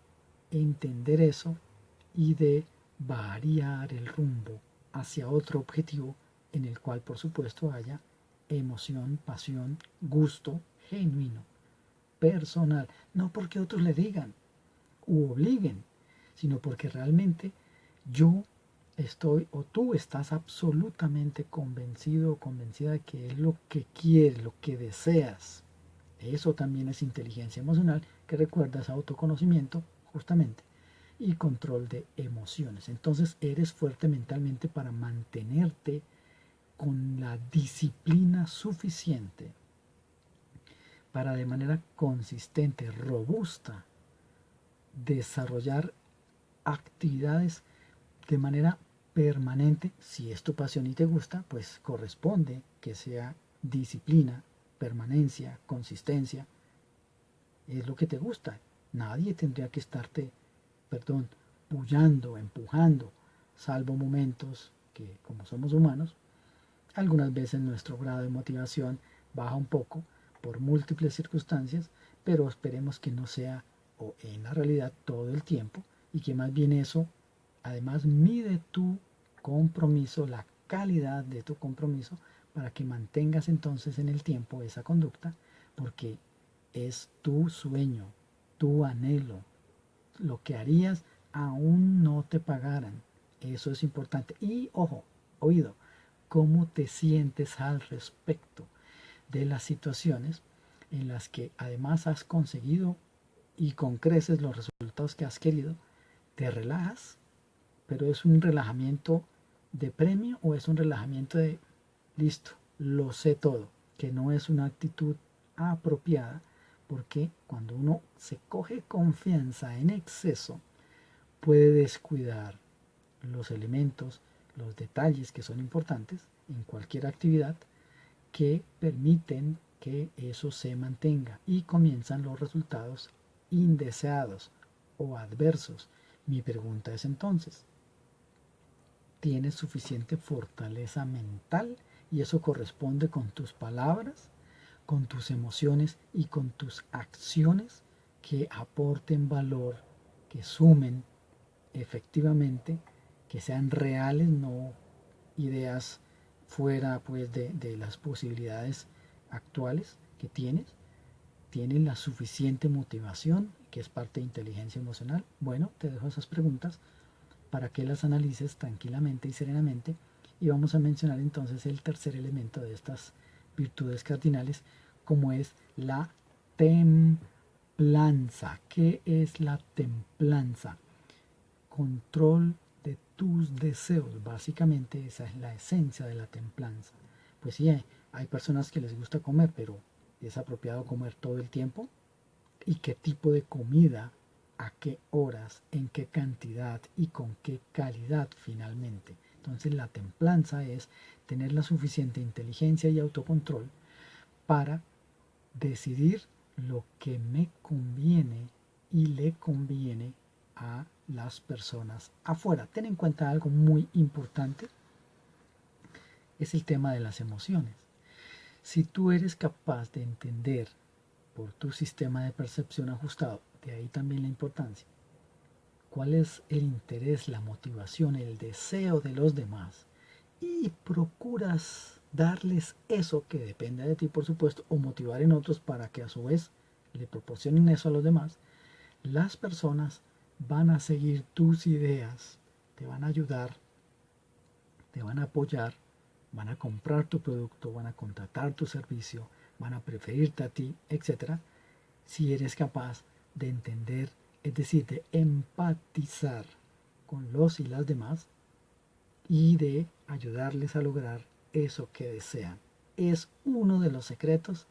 entender eso y de variar el rumbo hacia otro objetivo en el cual por supuesto haya emoción, pasión, gusto genuino, personal, no porque otros le digan u obliguen, sino porque realmente yo estoy o tú estás absolutamente convencido o convencida de que es lo que quieres, lo que deseas. Eso también es inteligencia emocional, que recuerdas autoconocimiento justamente y control de emociones. Entonces eres fuerte mentalmente para mantenerte con la disciplina suficiente para de manera consistente, robusta, desarrollar actividades de manera permanente. Si es tu pasión y te gusta, pues corresponde que sea disciplina, permanencia, consistencia, es lo que te gusta. Nadie tendría que estarte, pullando, empujando, salvo momentos que, como somos humanos, algunas veces nuestro grado de motivación baja un poco por múltiples circunstancias, pero esperemos que no sea o en la realidad todo el tiempo y que más bien eso además mide tu compromiso, la calidad de tu compromiso para que mantengas entonces en el tiempo esa conducta, porque es tu sueño, tu anhelo, lo que harías aún no te pagaran. Eso es importante. Y ojo, oído, cómo te sientes al respecto de las situaciones en las que además has conseguido y con creces los resultados que has querido. Te relajas, pero es un relajamiento de premio o es un relajamiento de listo, lo sé todo, que no es una actitud apropiada, porque cuando uno se coge confianza en exceso puede descuidar los elementos, los detalles que son importantes en cualquier actividad que permiten que eso se mantenga y comienzan los resultados indeseados o adversos. Mi pregunta es entonces, ¿tienes suficiente fortaleza mental y eso corresponde con tus palabras, con tus emociones y con tus acciones que aporten valor, que sumen efectivamente, que sean reales, no ideas fuera pues de las posibilidades actuales que tienes? ¿Tienes la suficiente motivación, que es parte de inteligencia emocional? Bueno, te dejo esas preguntas para que las analices tranquilamente y serenamente, y vamos a mencionar entonces el tercer elemento de estas virtudes cardinales, como es la templanza. ¿Qué es la templanza? Control de tus deseos. Básicamente esa es la esencia de la templanza. Pues sí, hay personas que les gusta comer, pero ¿es apropiado comer todo el tiempo? ¿Y qué tipo de comida? ¿A qué horas? ¿En qué cantidad? ¿Y con qué calidad finalmente? Entonces la templanza es tener la suficiente inteligencia y autocontrol para decidir lo que me conviene y le conviene a las personas afuera. Ten en cuenta algo muy importante, es el tema de las emociones. Si tú eres capaz de entender por tu sistema de percepción ajustado, de ahí también la importancia, cuál es el interés, la motivación, el deseo de los demás, y procuras darles eso que depende de ti, por supuesto, o motivar en otros para que a su vez le proporcionen eso a los demás, las personas van a seguir tus ideas, te van a ayudar, te van a apoyar, van a comprar tu producto, van a contratar tu servicio, van a preferirte a ti, etcétera, si eres capaz de entender, es decir, de empatizar con los y las demás y de ayudarles a lograr eso que desean. Es uno de los secretos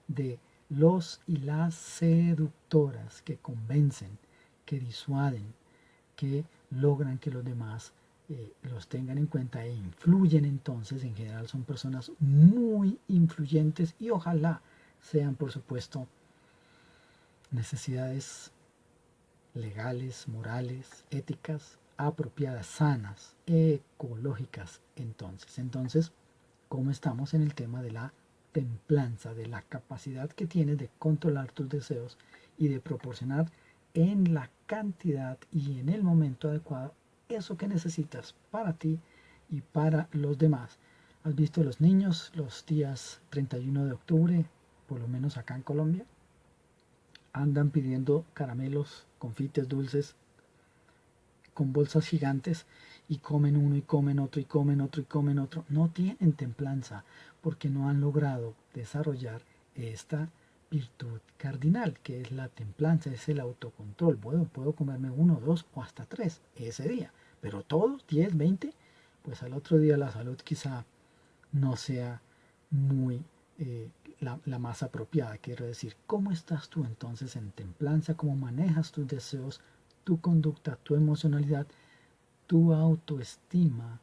de los y las seductoras que convencen, que disuaden, que logran que los demás los tengan en cuenta e influyen. Entonces en general son personas muy influyentes y ojalá sean por supuesto necesidades legales, morales, éticas, apropiadas, sanas, ecológicas. Entonces, ¿cómo estamos en el tema de la templanza, de la capacidad que tienes de controlar tus deseos y de proporcionar en la cantidad y en el momento adecuado eso que necesitas para ti y para los demás? ¿Has visto los niños los días 31 de octubre, por lo menos acá en Colombia? Andan pidiendo caramelos, confites dulces con bolsas gigantes y comen uno y comen otro y comen otro y comen otro. No tienen templanza porque no han logrado desarrollar esta virtud cardinal, que es la templanza, es el autocontrol. Bueno, puedo comerme uno, dos o hasta tres ese día, pero todos, 10, 20, pues al otro día la salud quizá no sea muy la más apropiada. Quiero decir, ¿cómo estás tú entonces en templanza? ¿Cómo manejas tus deseos, tu conducta, tu emocionalidad, tu autoestima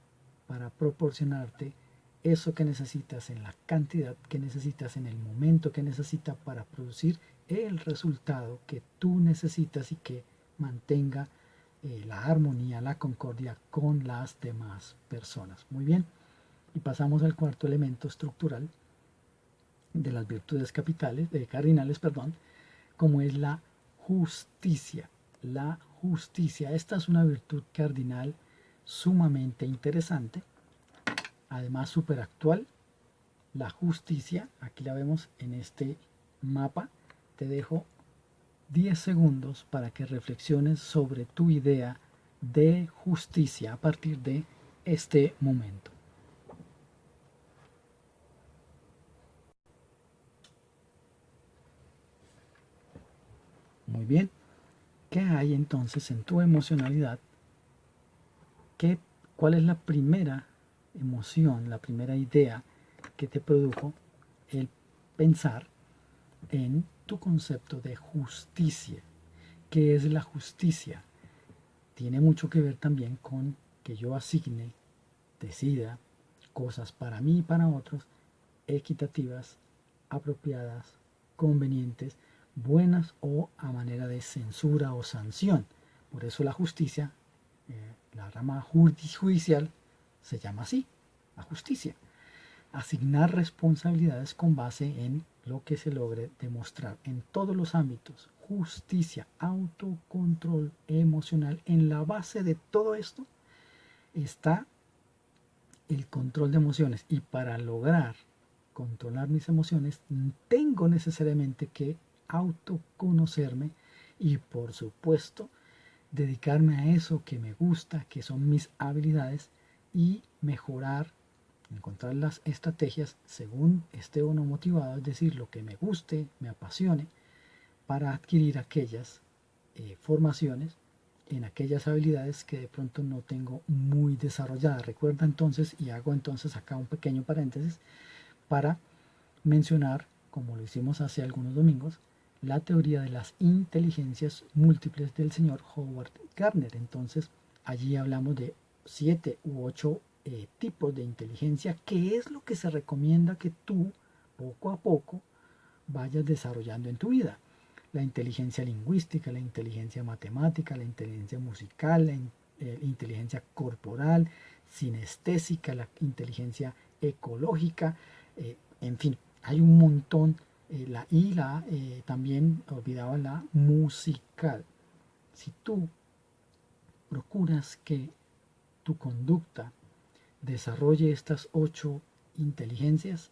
para proporcionarte eso que necesitas en la cantidad que necesitas, en el momento que necesitas para producir el resultado que tú necesitas y que mantenga la armonía, la concordia con las demás personas? Muy bien. Y pasamos al cuarto elemento estructural de las virtudes capitales, cardinales, perdón, como es la justicia. La justicia, esta es una virtud cardinal sumamente interesante además súper actual, la justicia. Aquí la vemos en este mapa. Te dejo 10 segundos para que reflexiones sobre tu idea de justicia a partir de este momento. Muy bien. ¿Qué hay entonces en tu emocionalidad? ¿Cuál es la primera emoción, la primera idea que te produjo el pensar en tu concepto de justicia? ¿Qué es la justicia? Tiene mucho que ver también con que yo asigne, decida cosas para mí y para otros equitativas, apropiadas, convenientes, buenas o a manera de censura o sanción. Por eso la justicia, la rama judicial, se llama así, la justicia. Asignar responsabilidades con base en lo que se logre demostrar en todos los ámbitos. Justicia, autocontrol emocional. En la base de todo esto está el control de emociones. Y para lograr controlar mis emociones, tengo necesariamente que autoconocerme y, por supuesto, dedicarme a eso que me gusta, que son mis habilidades, y mejorar, encontrar las estrategias según esté uno motivado, es decir, lo que me guste, me apasione, para adquirir aquellas formaciones en aquellas habilidades que de pronto no tengo muy desarrolladas. Recuerda entonces, y hago entonces acá un pequeño paréntesis para mencionar, como lo hicimos hace algunos domingos, la teoría de las inteligencias múltiples del señor Howard Gardner. Entonces, allí hablamos de 7 u 8 tipos de inteligencia, que es lo que se recomienda que tú, poco a poco, vayas desarrollando en tu vida. La inteligencia lingüística, la inteligencia matemática, la inteligencia musical, la inteligencia corporal, sinestésica, la inteligencia ecológica, en fin, hay un montón, también olvidaba la musical. Si tú procuras que tu conducta desarrolle estas 8 inteligencias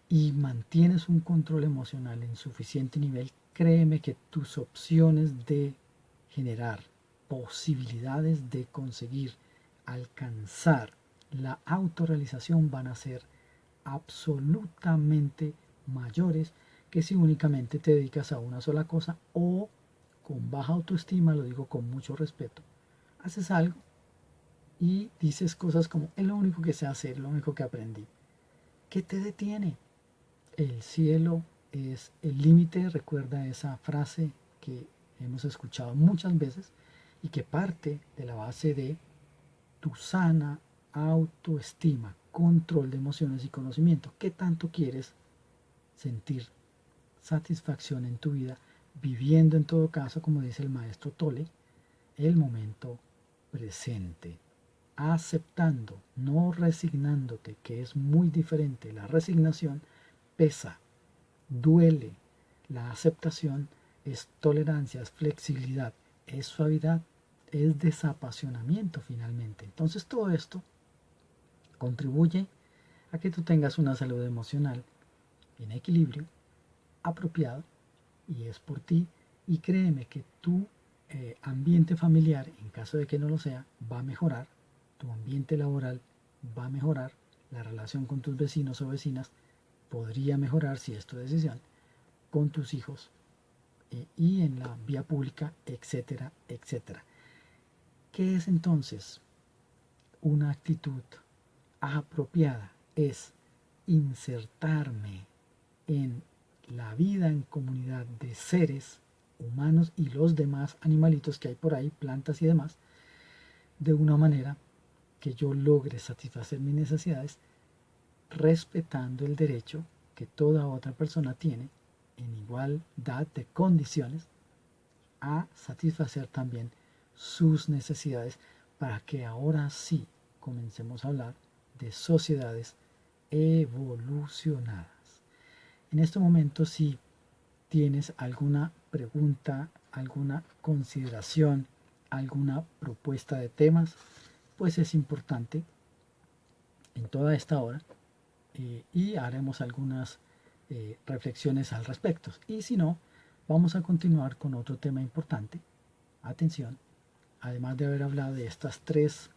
y mantienes un control emocional en suficiente nivel, créeme que tus opciones de generar posibilidades de conseguir alcanzar la autorrealización van a ser absolutamente mayores que si únicamente te dedicas a una sola cosa o con baja autoestima, lo digo con mucho respeto, haces algo y dices cosas como es lo único que sé hacer, lo único que aprendí. ¿Qué te detiene? El cielo es el límite. Recuerda esa frase que hemos escuchado muchas veces y que parte de la base de tu sana autoestima, control de emociones y conocimiento. ¿Qué tanto quieres sentir satisfacción en tu vida, viviendo en todo caso, como dice el maestro Tolle, el momento presente? Aceptando, no resignándote, que es muy diferente. La resignación pesa, duele. La aceptación es tolerancia, es flexibilidad, es suavidad, es desapasionamiento finalmente. Entonces todo esto contribuye a que tú tengas una salud emocional en equilibrio, apropiado, y es por ti. Y créeme que tu ambiente familiar, en caso de que no lo sea, va a mejorar, tu ambiente laboral va a mejorar, la relación con tus vecinos o vecinas podría mejorar si es tu decisión, con tus hijos y en la vía pública, etcétera, etcétera. ¿Qué es entonces una actitud apropiada? Es insertarme en la vida en comunidad de seres humanos y los demás animalitos que hay por ahí, plantas y demás, de una manera que yo logre satisfacer mis necesidades respetando el derecho que toda otra persona tiene en igualdad de condiciones a satisfacer también sus necesidades, para que ahora sí comencemos a hablar de sociedades evolucionadas. En este momento, si tienes alguna pregunta, alguna consideración, alguna propuesta de temas, pues es importante en toda esta hora y haremos algunas reflexiones al respecto. Y si no, vamos a continuar con otro tema importante. Atención, además de haber hablado de estas tres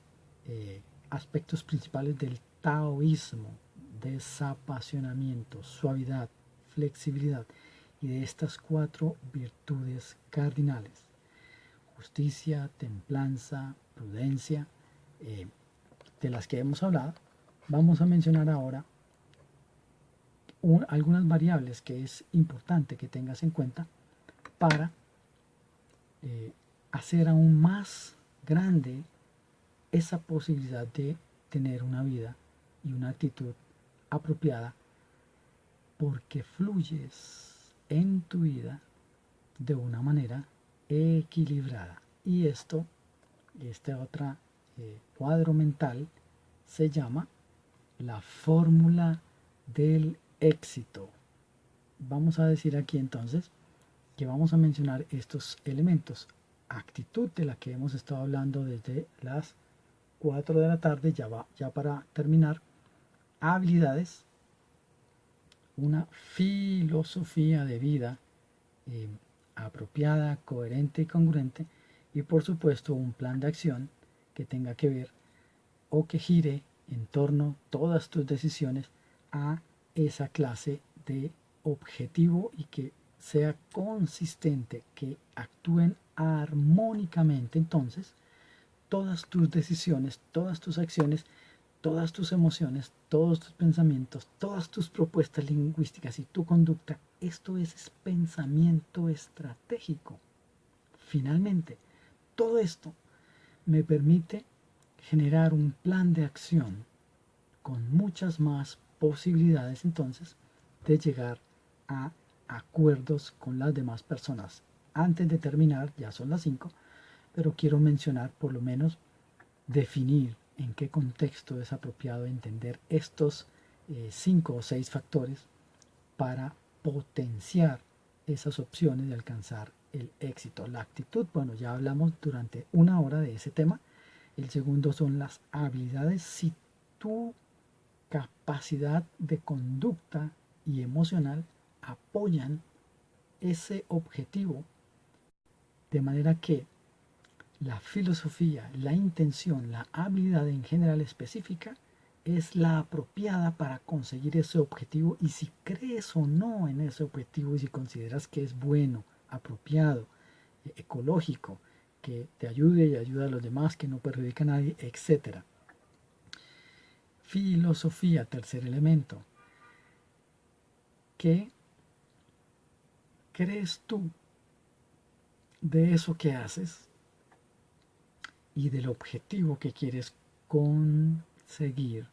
aspectos principales del taoísmo: desapasionamiento, suavidad, flexibilidad, y de estas cuatro virtudes cardinales: justicia, templanza, prudencia, de las que hemos hablado. Vamos a mencionar ahora algunas variables que es importante que tengas en cuenta para hacer aún más grande esa posibilidad de tener una vida y una actitud apropiada, porque fluyes en tu vida de una manera equilibrada. Y este otro cuadro mental se llama la fórmula del éxito. Vamos a decir aquí entonces que vamos a mencionar estos elementos: actitud, de la que hemos estado hablando desde las 4 de la tarde, ya para terminar; habilidades, una filosofía de vida apropiada, coherente y congruente; y por supuesto un plan de acción que tenga que ver o que gire en torno todas tus decisiones a esa clase de objetivo y que sea consistente, que actúen armónicamente entonces todas tus decisiones, todas tus acciones, todas tus emociones, todos tus pensamientos, todas tus propuestas lingüísticas y tu conducta. Esto es pensamiento estratégico. Finalmente, todo esto me permite generar un plan de acción con muchas más posibilidades entonces de llegar a acuerdos con las demás personas. Antes de terminar, ya son las 5, pero quiero mencionar, por lo menos definir en qué contexto es apropiado entender estos 5 o 6 factores para potenciar esas opciones de alcanzar el éxito. La actitud, bueno, ya hablamos durante una hora de ese tema. El segundo son las habilidades. Si tu capacidad de conducta y emocional apoyan ese objetivo, de manera que la filosofía, la intención, la habilidad en general específica es la apropiada para conseguir ese objetivo. Y si crees o no en ese objetivo y si consideras que es bueno, apropiado, ecológico, que te ayude y ayuda a los demás, que no perjudica a nadie, etc. Filosofía, tercer elemento. ¿Qué crees tú de eso que haces y del objetivo que quieres conseguir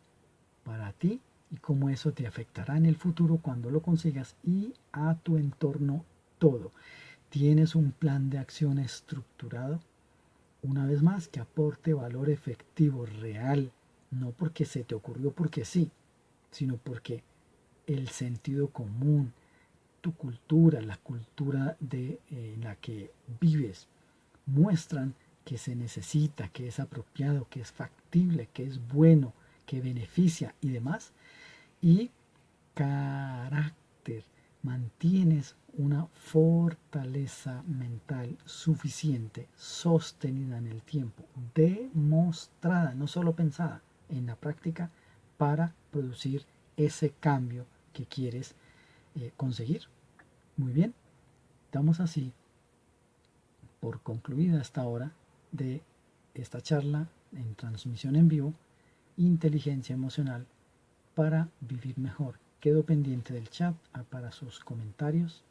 para ti, y cómo eso te afectará en el futuro cuando lo consigas y a tu entorno todo? ¿Tienes un plan de acción estructurado? Una vez más, que aporte valor efectivo, real, no porque se te ocurrió porque sí, sino porque el sentido común, tu cultura, la cultura en la que vives, muestran que se necesita, que es apropiado, que es factible, que es bueno, que beneficia y demás. Y carácter, mantienes una fortaleza mental suficiente, sostenida en el tiempo, demostrada, no solo pensada, en la práctica, para producir ese cambio que quieres conseguir. Muy bien, damos así por concluida esta hora de esta charla en transmisión en vivo: inteligencia emocional para vivir mejor. Quedo pendiente del chat para sus comentarios,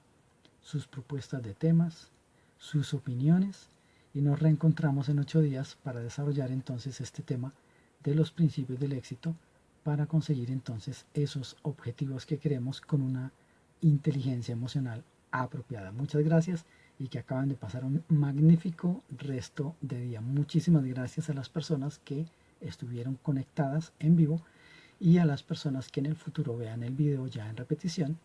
sus propuestas de temas, sus opiniones, y nos reencontramos en 8 días para desarrollar entonces este tema de los principios del éxito, para conseguir entonces esos objetivos que queremos con una inteligencia emocional apropiada. Muchas gracias y que acaban de pasar un magnífico resto de día. Muchísimas gracias a las personas que estuvieron conectadas en vivo y a las personas que en el futuro vean el video ya en repetición.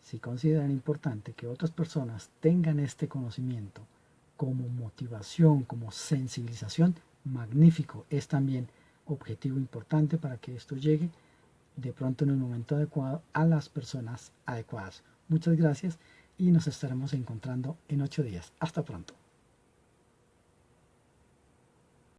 Si consideran importante que otras personas tengan este conocimiento como motivación, como sensibilización, magnífico. Es también objetivo importante para que esto llegue de pronto en el momento adecuado a las personas adecuadas. Muchas gracias y nos estaremos encontrando en 8 días. Hasta pronto.